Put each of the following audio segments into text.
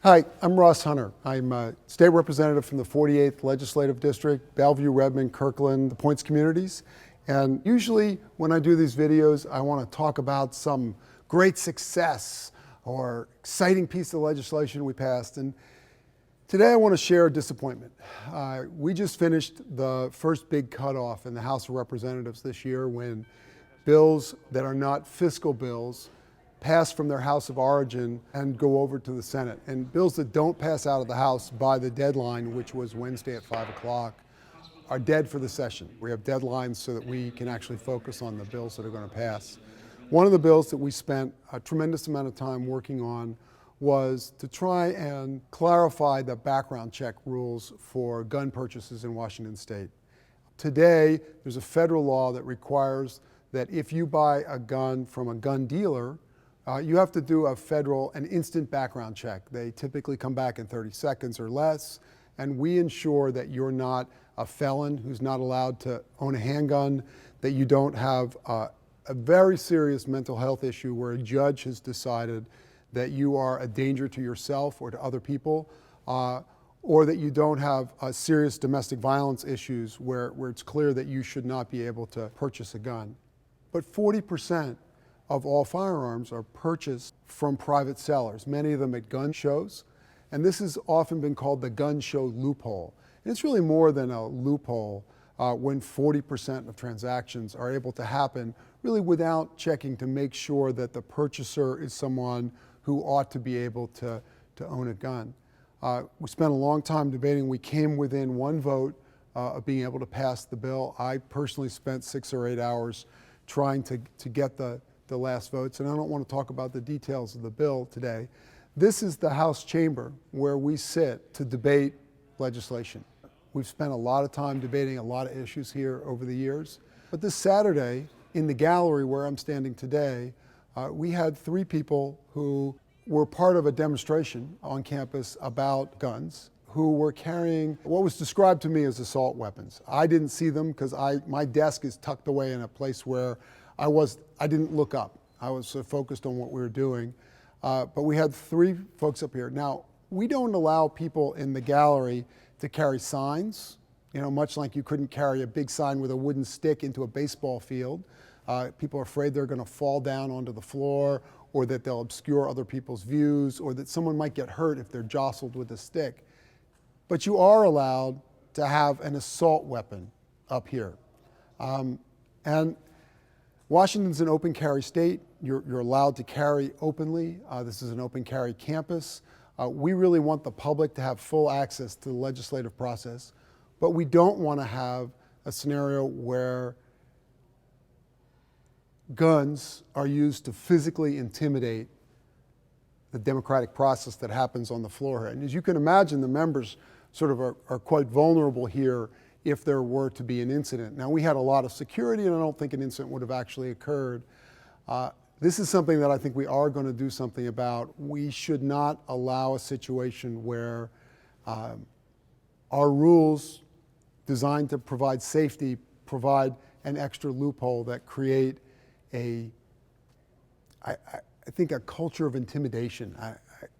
Hi, I'm Ross Hunter. I'm a state representative from the 48th Legislative District, Bellevue, Redmond, Kirkland, the Points communities. And usually when I do these videos, I want to talk about some great success or exciting piece of legislation we passed. And today I want to share a disappointment. We just finished the first big cutoff in the House of Representatives this year when bills that are not fiscal bills pass from their House of origin and go over to the Senate. And bills that don't pass out of the House by the deadline, which was Wednesday at 5 o'clock, are dead for the session. We have deadlines so that we can actually focus on the bills that are going to pass. One of the bills that we spent a tremendous amount of time working on was to try and clarify the background check rules for gun purchases in Washington State. Today, there's a federal law that requires that if you buy a gun from a gun dealer, you have to do an instant background check. They typically come back in 30 seconds or less, and we ensure that you're not a felon who's not allowed to own a handgun, that you don't have a very serious mental health issue where a judge has decided that you are a danger to yourself or to other people, or that you don't have serious domestic violence issues where it's clear that you should not be able to purchase a gun. But 40% of all firearms are purchased from private sellers, many of them at gun shows. And this has often been called the gun show loophole. And it's really more than a loophole when 40% of transactions are able to happen really without checking to make sure that the purchaser is someone who ought to be able to own a gun. We spent a long time debating. We came within one vote of being able to pass the bill. I personally spent 6 or 8 hours trying to get the last votes, and I don't want to talk about the details of the bill today. This is the House chamber where we sit to debate legislation. We've spent a lot of time debating a lot of issues here over the years, but this Saturday in the gallery where I'm standing today, we had 3 people who were part of a demonstration on campus about guns, who were carrying what was described to me as assault weapons. I didn't see them because my desk is tucked away in a place where I didn't look up. I was so focused on what we were doing. But we had 3 folks up here. Now, we don't allow people in the gallery to carry signs, much like you couldn't carry a big sign with a wooden stick into a baseball field. People are afraid they're going to fall down onto the floor, or that they'll obscure other people's views, or that someone might get hurt if they're jostled with a stick. But you are allowed to have an assault weapon up here. And Washington's an open carry state. You're allowed to carry openly. This is an open carry campus. We really want the public to have full access to the legislative process, but we don't want to have a scenario where guns are used to physically intimidate the democratic process that happens on the floor here. And as you can imagine, the members sort of are quite vulnerable here if there were to be an incident. Now, we had a lot of security, and I don't think an incident would have actually occurred. This is something that I think we are going to do something about. We should not allow a situation where our rules designed to provide safety provide an extra loophole that create I think a culture of intimidation.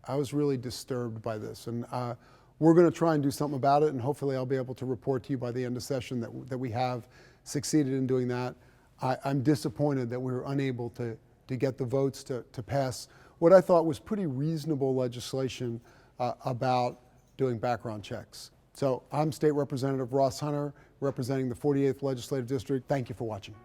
I was really disturbed by this, and we're going to try and do something about it, and hopefully I'll be able to report to you by the end of session that we have succeeded in doing that. I'm disappointed that we were unable to get the votes to pass what I thought was pretty reasonable legislation about doing background checks. So I'm State Representative Ross Hunter, representing the 48th Legislative District. Thank you for watching.